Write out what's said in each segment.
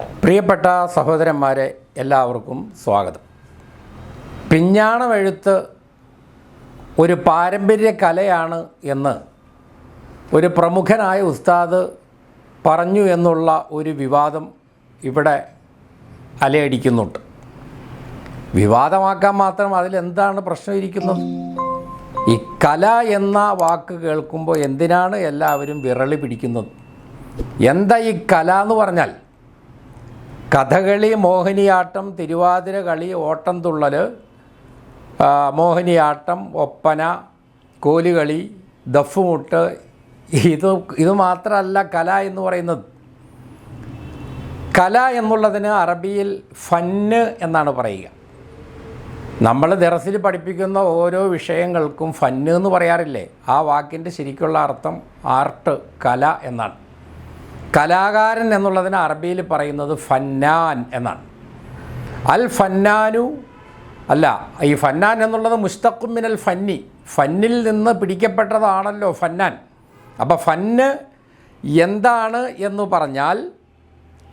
പ്രിയപ്പെട്ട സഹോദരന്മാരെ, എല്ലാവർക്കും സ്വാഗതം. പിഞ്ഞാണമെഴുത്ത് ഒരു പാരമ്പര്യ കലയാണ് എന്ന് ഒരു പ്രമുഖനായ ഉസ്താദ് പറഞ്ഞു എന്നുള്ള ഒരു വിവാദം ഇവിടെ അലയടിക്കുന്നുണ്ട്. വിവാദമാക്കാൻ മാത്രം അതിലെന്താണ് പ്രശ്നം ഇരിക്കുന്നത്? ഈ കല എന്ന വാക്ക് കേൾക്കുമ്പോൾ എന്തിനാണ് എല്ലാവരും വിരളി പിടിക്കുന്നത്? എന്താ ഈ കല എന്ന് പറഞ്ഞാൽ? കഥകളി, മോഹിനിയാട്ടം, തിരുവാതിര കളി, ഓട്ടംതുള്ളൽ, മോഹിനിയാട്ടം, ഒപ്പന, കോലുകളി, ദഫ്മുട്ട്, ഇത് മാത്രമല്ല കല എന്ന് പറയുന്നത്. കല എന്നുള്ളതിന് അറബിയിൽ ഫന്ന് എന്നാണ് പറയുക. നമ്മൾ ദർസിൽ പഠിപ്പിക്കുന്ന ഓരോ വിഷയങ്ങൾക്കും ഫന്ന് എന്ന് പറയാറില്ലേ? ആ വാക്കിൻ്റെ ശരിക്കുള്ള അർത്ഥം ആർട്ട്, കല എന്നാണ്. കലാകാരൻ എന്നുള്ളതിന് അറബിയിൽ പറയുന്നത് ഫന്നാൻ എന്നാണ്. അൽ ഫന്നാനു അല്ല, ഈ ഫന്നാൻ എന്നുള്ളത് മുസ്തഖും മിനൽ ഫന്നി, ഫന്നിൽ നിന്ന് പിടിക്കപ്പെട്ടതാണല്ലോ ഫന്നാൻ. അപ്പോൾ ഫന്ന് എന്താണ് എന്ന് പറഞ്ഞാൽ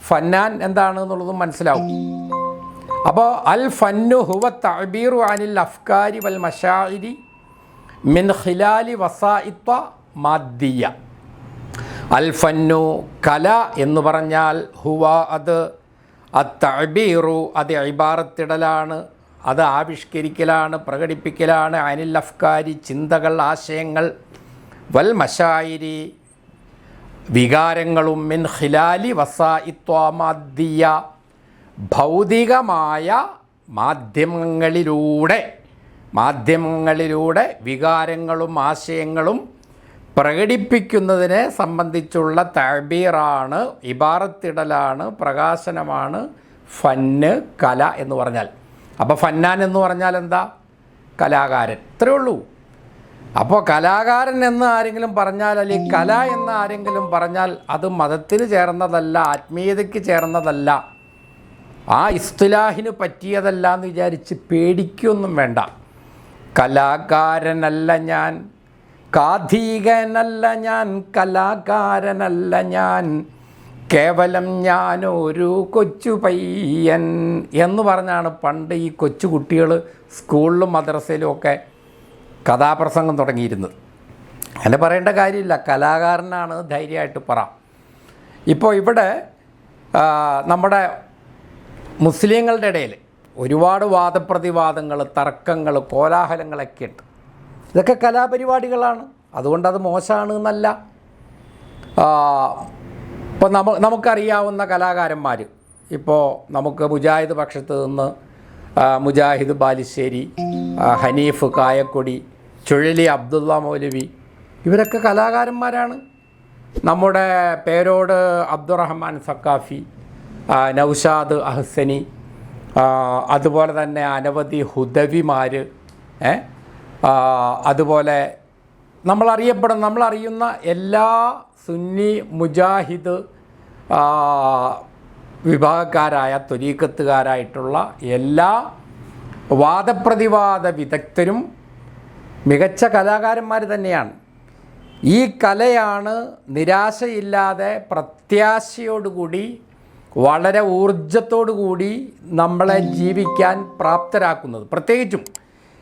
ഫന്നാൻ എന്താണ് എന്നുള്ളതും മനസ്സിലാവും. അപ്പോൾ അൽ ഫന്നു ഹുവ തഅബീറു അനിൽ അഫ്കാരി വൽ മശാഇരി മിൻ ഖിലാലി വസായിത്ത മാദ്ദിയ. അൽ ഫന്നു കല എന്ന് പറഞ്ഞാൽ ഹുവ അത് അത്തഅബീറു അത് ഇബാറത്തിടലാണ്, അത് ആവിഷ്കരിക്കലാണ്, പ്രകടിപ്പിക്കലാണ്. അനിൽ അഫ്കാരി ചിന്തകൾ, ആശയങ്ങൾ, വൽ മശായിരി വികാരങ്ങളും, മിൻ ഖിലാലി വസായിത്ത മാദ്ദിയ ഭൗതികമായ മാധ്യമങ്ങളിലൂടെ വികാരങ്ങളും ആശയങ്ങളും പ്രകടിപ്പിക്കുന്നതിനെ സംബന്ധിച്ചുള്ള തഅബീറാണ്, ഇബാറത്തിടലാണ്, പ്രകാശനമാണ് ഫന്ന്, കല എന്ന് പറഞ്ഞാൽ. അപ്പോൾ ഫന്നാൻ എന്ന് പറഞ്ഞാൽ എന്താ? കലാകാരൻ, ഇത്രയേ ഉള്ളൂ. അപ്പോൾ കലാകാരൻ എന്ന് ആരെങ്കിലും പറഞ്ഞാൽ, അല്ലെങ്കിൽ കല എന്ന് ആരെങ്കിലും പറഞ്ഞാൽ അത് മതത്തിന് ചേർന്നതല്ല, ആത്മീയതയ്ക്ക് ചേർന്നതല്ല, ആ ഇസ്തിലാഹിന് പറ്റിയതല്ല എന്ന് വിചാരിച്ച് പേടിക്കൊന്നും വേണ്ട. കലാകാരനല്ല ഞാൻ, കാഥീകനല്ല ഞാൻ, കലാകാരനല്ല ഞാൻ, കേവലം ഞാനൊരു കൊച്ചു പയ്യൻ എന്ന് പറഞ്ഞാണ് പണ്ട് ഈ കൊച്ചു കുട്ടികൾ സ്കൂളിലും മദ്രസയിലും ഒക്കെ കഥാപ്രസംഗം തുടങ്ങിയിരുന്നത്. അങ്ങനെ പറയേണ്ട കാര്യമില്ല, കലാകാരനാണ്, ധൈര്യമായിട്ട് പറ. ഇപ്പോൾ ഇവിടെ നമ്മുടെ മുസ്ലിങ്ങളുടെ ഇടയിൽ ഒരുപാട് വാദപ്രതിവാദങ്ങൾ, തർക്കങ്ങൾ, കോലാഹലങ്ങളൊക്കെ ഉണ്ട്. ഇതൊക്കെ കലാപരിപാടികളാണ്, അതുകൊണ്ടത് മോശമാണ് എന്നല്ല. ഇപ്പോൾ നമുക്കറിയാവുന്ന കലാകാരന്മാർ, ഇപ്പോൾ നമുക്ക് മുജാഹിദ് പക്ഷത്ത് നിന്ന് മുജാഹിദ് ബാലുശ്ശേരി, ഹനീഫ് കായക്കൊടി, ചുഴലി അബ്ദുള്ള മൗലവി, ഇവരൊക്കെ കലാകാരന്മാരാണ്. നമ്മുടെ പേരോട് അബ്ദുറഹ്മാൻ സക്കാഫി, നൗഷാദ് അഹ്സനി, അതുപോലെ തന്നെ അനവധി ഹുദവിമാർ, അതുപോലെ നമ്മളറിയുന്ന എല്ലാ സുന്നി മുജാഹിദ് വിഭാഗക്കാരായ ത്വരീഖത്തുകാരായിട്ടുള്ള എല്ലാ വാദപ്രതിവാദ വിദഗ്ധരും മികച്ച കലാകാരന്മാർ തന്നെയാണ്. ഈ കലയാണ് നിരാശയില്ലാതെ പ്രത്യാശയോടുകൂടി വളരെ ഊർജത്തോടു കൂടി നമ്മളെ ജീവിക്കാൻ പ്രാപ്തരാക്കുന്നത്. പ്രത്യേകിച്ചും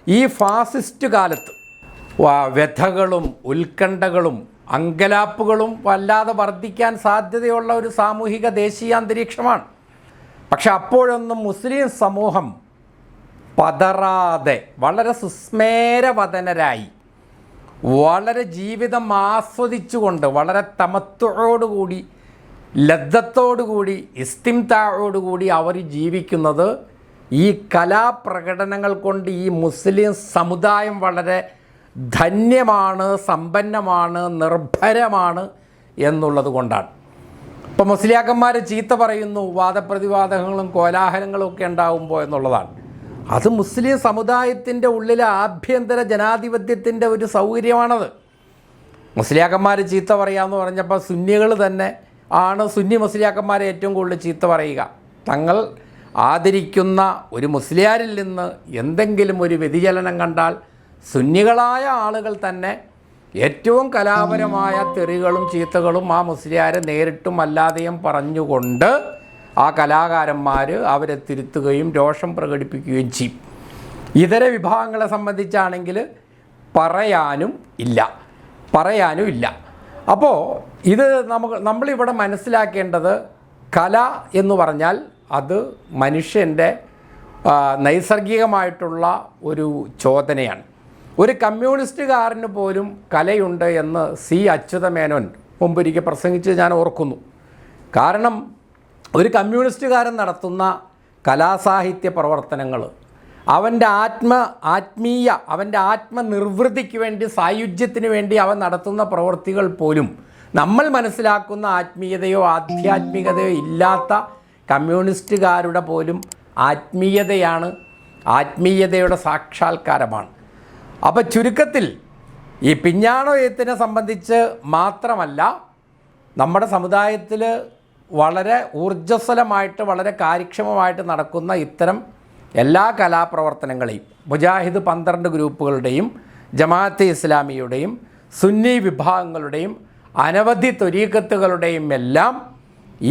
ഈ ഫാസിസ്റ്റ് കാലത്ത് വ്യഥകളും ഉത്കണ്ഠകളും അങ്കലാപ്പുകളും വല്ലാതെ വർദ്ധിക്കാൻ സാധ്യതയുള്ള ഒരു സാമൂഹിക ദേശീയ അന്തരീക്ഷമാണ്. പക്ഷെ അപ്പോഴൊന്നും മുസ്ലിം സമൂഹം പതറാതെ വളരെ സുസ്മേരവദനരായി, വളരെ ജീവിതം ആസ്വദിച്ചുകൊണ്ട്, വളരെ തമത്തോടുകൂടി, ലദ്ദത്തോടുകൂടി, ഇസ്തിംതാഴോടുകൂടി അവർ ജീവിക്കുന്നത് ഈ കലാപ്രകടനങ്ങൾ കൊണ്ട് ഈ മുസ്ലിം സമുദായം വളരെ ധന്യമാണ്, സമ്പന്നമാണ്, നിർഭരമാണ് എന്നുള്ളത് കൊണ്ടാണ്. ഇപ്പോൾ മുസ്ലിയാക്കന്മാർ ചീത്ത പറയുന്നു, വാദപ്രതിവാദങ്ങളും കോലാഹലങ്ങളും ഒക്കെ ഉണ്ടാകുമ്പോൾ എന്നുള്ളതാണ്. അത് മുസ്ലിം സമുദായത്തിൻ്റെ ഉള്ളിലെ ആഭ്യന്തര ജനാധിപത്യത്തിൻ്റെ ഒരു സൗകര്യമാണത്. മുസ്ലിയാക്കന്മാർ ചീത്ത പറയാമെന്ന് പറഞ്ഞപ്പോൾ സുന്നികൾ തന്നെ ആണ് സുന്നി മുസ്ലിയാക്കന്മാരെ ഏറ്റവും കൂടുതൽ ചീത്ത പറയുക. തങ്ങൾ ആദരിക്കുന്ന ഒരു മുസ്ലിയാരിൽ നിന്ന് എന്തെങ്കിലും ഒരു വ്യതിചലനം കണ്ടാൽ സുന്നികളായ ആളുകൾ തന്നെ ഏറ്റവും കലാപരമായ തെറികളും ചീത്തകളും ആ മുസ്ലിയാരെ നേരിട്ടും അല്ലാതെയും പറഞ്ഞുകൊണ്ട് ആ കലാകാരന്മാർ അവരെ തിരുത്തുകയും രോഷം പ്രകടിപ്പിക്കുകയും ചെയ്യും. ഇതര വിഭാഗങ്ങളെ സംബന്ധിച്ചാണെങ്കിൽ പറയാനും ഇല്ല. അപ്പോൾ ഇത് നമ്മളിവിടെ മനസ്സിലാക്കേണ്ടത് കല എന്ന് പറഞ്ഞാൽ അത് മനുഷ്യൻ്റെ നൈസർഗികമായിട്ടുള്ള ഒരു ചോദനയാണ്. ഒരു കമ്മ്യൂണിസ്റ്റുകാരന് പോലും കലയുണ്ട് എന്ന് സി അച്യുതമേനോൻ മുമ്പൊരിക്കൽ പ്രസംഗിച്ച് ഞാൻ ഓർക്കുന്നു. കാരണം ഒരു കമ്മ്യൂണിസ്റ്റുകാരൻ നടത്തുന്ന കലാസാഹിത്യ പ്രവർത്തനങ്ങൾ അവൻ്റെ ആത്മനിർവൃത്തിക്ക് വേണ്ടി, സായുജ്യത്തിന് വേണ്ടി അവൻ നടത്തുന്ന പ്രവൃത്തികൾ പോലും നമ്മൾ മനസ്സിലാക്കുന്ന ആത്മീയതയോ ആധ്യാത്മികതയോ ഇല്ലാത്ത കമ്മ്യൂണിസ്റ്റുകാരുടെ പോലും ആത്മീയതയുടെ സാക്ഷാത്കാരമാണ്. അപ്പോൾ ചുരുക്കത്തിൽ ഈ പിഞ്ഞാണോ എഴുത്തിനെ സംബന്ധിച്ച് മാത്രമല്ല, നമ്മുടെ സമുദായത്തിൽ വളരെ ഊർജ്ജസ്വലമായിട്ട് വളരെ കാര്യക്ഷമമായിട്ട് നടക്കുന്ന ഇത്തരം എല്ലാ കലാപ്രവർത്തനങ്ങളെയും മുജാഹിദ് 12 ഗ്രൂപ്പുകളുടെയും ജമാഅത്തെ ഇസ്ലാമിയുടെയും സുന്നി വിഭാഗങ്ങളുടെയും അനവധി ത്വരീഖത്തുകളുടെയും എല്ലാം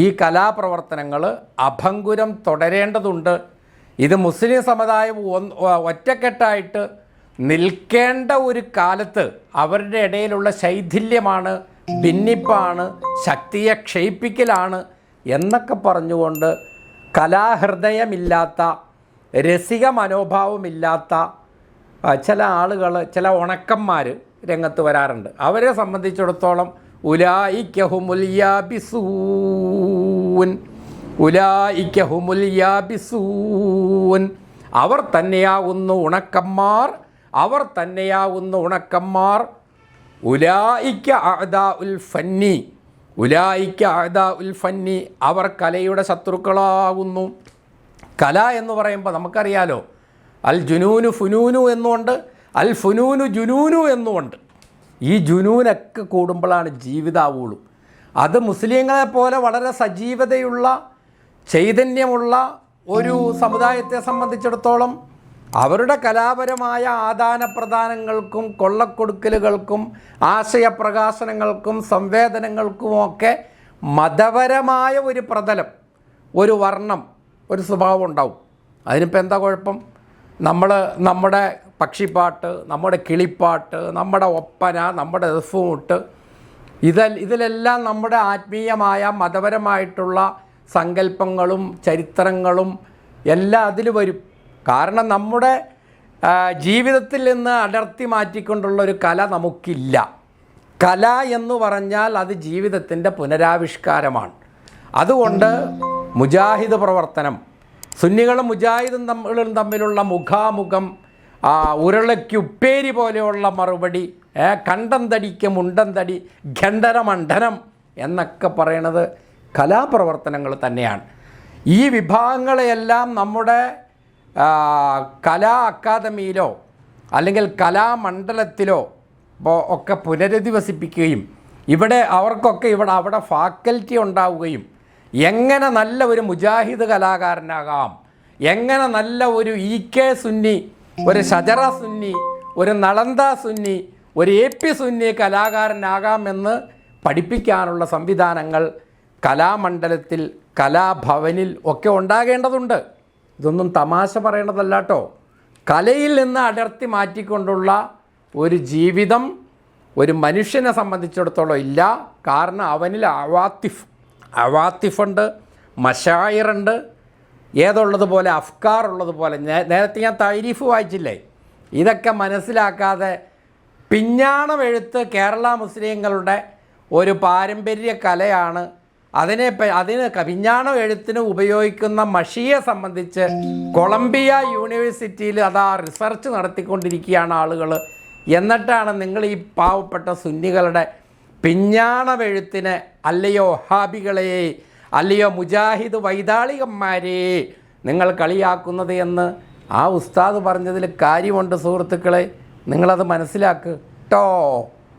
ഈ കലാപ്രവർത്തനങ്ങൾ അഭംഗുരം തുടരേണ്ടതുണ്ട്. ഇത് മുസ്ലിം സമുദായം ഒറ്റക്കെട്ടായിട്ട് നിൽക്കേണ്ട ഒരു കാലത്ത് അവരുടെ ഇടയിലുള്ള ശൈഥില്യമാണ്, ഭിന്നിപ്പാണ്, ശക്തിയെ ക്ഷയിപ്പിക്കലാണ് എന്നൊക്കെ പറഞ്ഞുകൊണ്ട് കലാഹൃദയമില്ലാത്ത, രസിക മനോഭാവമില്ലാത്ത ചില ആളുകൾ, ചില ഉണക്കന്മാർ രംഗത്ത് വരാറുണ്ട്. അവരെ സംബന്ധിച്ചിടത്തോളം ഉലായിക ഹുമുൽ യാബിസൂൻ, അവർ തന്നെയാകുന്നു ഉണക്കന്മാർ. ഉലായിക അഅദാഉൽ ഫന്നി, അവർ കലയുടെ ശത്രുക്കളാകുന്നു. കല എന്ന് പറയുമ്പോൾ നമുക്കറിയാലോ, അൽ ജുനൂനു ഫുനൂനു എന്നുണ്ട്, അൽ ഫുനൂനു ജുനൂനു എന്നുമുണ്ട്. ഈ ജുനൂനൊക്കെ കൂടുമ്പോഴാണ് ജീവിതാവുള്ളൂ. അത് മുസ്ലിങ്ങളെ പോലെ വളരെ സജീവതയുള്ള, ചൈതന്യമുള്ള ഒരു സമുദായത്തെ സംബന്ധിച്ചിടത്തോളം അവരുടെ കലാപരമായ ആദാനപ്രദാനങ്ങൾക്കും കൊള്ളക്കൊടുക്കലുകൾക്കും ആശയപ്രകാശനങ്ങൾക്കും സംവേദനങ്ങൾക്കുമൊക്കെ മതപരമായ ഒരു പ്രതലം, ഒരു വർണ്ണം, ഒരു സ്വഭാവം ഉണ്ടാവും. അതിനിപ്പോൾ എന്താ കുഴപ്പം? നമ്മുടെ പക്ഷിപ്പാട്ട്, നമ്മുടെ കിളിപ്പാട്ട്, നമ്മുടെ ഒപ്പന, നമ്മുടെ ദഫ്മുട്ട്, ഇതിലെല്ലാം നമ്മുടെ ആത്മീയമായ മതപരമായിട്ടുള്ള സങ്കല്പങ്ങളും ചരിത്രങ്ങളും എല്ലാം അതിൽ വരും. കാരണം നമ്മുടെ ജീവിതത്തിൽ നിന്ന് അടർത്തി മാറ്റിക്കൊണ്ടുള്ളൊരു കല നമുക്കില്ല. കല എന്ന് പറഞ്ഞാൽ അത് ജീവിതത്തിൻ്റെ പുനരാവിഷ്കാരമാണ്. അതുകൊണ്ട് മുജാഹിദ് പ്രവർത്തനം, സുന്നികളും മുജാഹിദും തമ്മിലുള്ള മുഖാമുഖം, ഉരുളയ്ക്കുപ്പേരി പോലെയുള്ള മറുപടി, കണ്ടം തടിക്ക് മുണ്ടം തടി, ഖണ്ഡനമണ്ഡനം എന്നൊക്കെ പറയണത് കലാപ്രവർത്തനങ്ങൾ തന്നെയാണ്. ഈ വിഭാഗങ്ങളെയെല്ലാം നമ്മുടെ കലാ അക്കാദമിയിലോ അല്ലെങ്കിൽ കലാമണ്ഡലത്തിലോ ഒക്കെ പുനരധിവസിപ്പിക്കുകയും അവിടെ ഫാക്കൽറ്റി ഉണ്ടാവുകയും എങ്ങനെ നല്ല ഒരു മുജാഹിദ് കലാകാരനാകാം, എങ്ങനെ നല്ല ഒരു EK സുന്നി, ഒരു ഷജറ സുന്നി, ഒരു നളന്ദ സുന്നി, ഒരു AP സുന്നി കലാകാരനാകാമെന്ന് പഠിപ്പിക്കാനുള്ള സംവിധാനങ്ങൾ കലാമണ്ഡലത്തിൽ, കലാഭവനിൽ ഒക്കെ ഉണ്ടാകേണ്ടതുണ്ട്. ഇതൊന്നും തമാശ പറയണതല്ല കേട്ടോ. കലയിൽ നിന്ന് അടർത്തി മാറ്റിക്കൊണ്ടുള്ള ഒരു ജീവിതം ഒരു മനുഷ്യനെ സംബന്ധിച്ചിടത്തോളം ഇല്ല. കാരണം അവനിൽ അവാത്തിഫുണ്ട്, മശായിറുണ്ട്, ഏതുള്ളതുപോലെ അഫ്കാർ ഉള്ളതുപോലെ. നേരത്തെ ഞാൻ തൈരീഫ് വായിച്ചില്ലേ? ഇതൊക്കെ മനസ്സിലാക്കാതെ പിഞ്ഞാണം എഴുത്ത് കേരള മുസ്ലിങ്ങളുടെ ഒരു പാരമ്പര്യ കലയാണ്. അതിന് പിഞ്ഞാണം എഴുത്തിന് ഉപയോഗിക്കുന്ന മഷിയെ സംബന്ധിച്ച് കൊളംബിയ യൂണിവേഴ്സിറ്റിയിൽ റിസർച്ച് നടത്തിക്കൊണ്ടിരിക്കുകയാണ് ആളുകൾ. എന്നിട്ടാണ് നിങ്ങൾ ഈ പാവപ്പെട്ട സുന്നികളുടെ പിഞ്ഞാണം എഴുത്തിന്, അല്ലയോ വഹാബികളെ, അല്ലയോ മുജാഹിദ് വൈതാളികന്മാരെ നിങ്ങൾ കളിയാക്കുന്നത് എന്ന് ആ ഉസ്താദ് പറഞ്ഞതിൽ കാര്യമുണ്ട് സുഹൃത്തുക്കളെ. നിങ്ങളത് മനസ്സിലാക്ക് കേട്ടോ.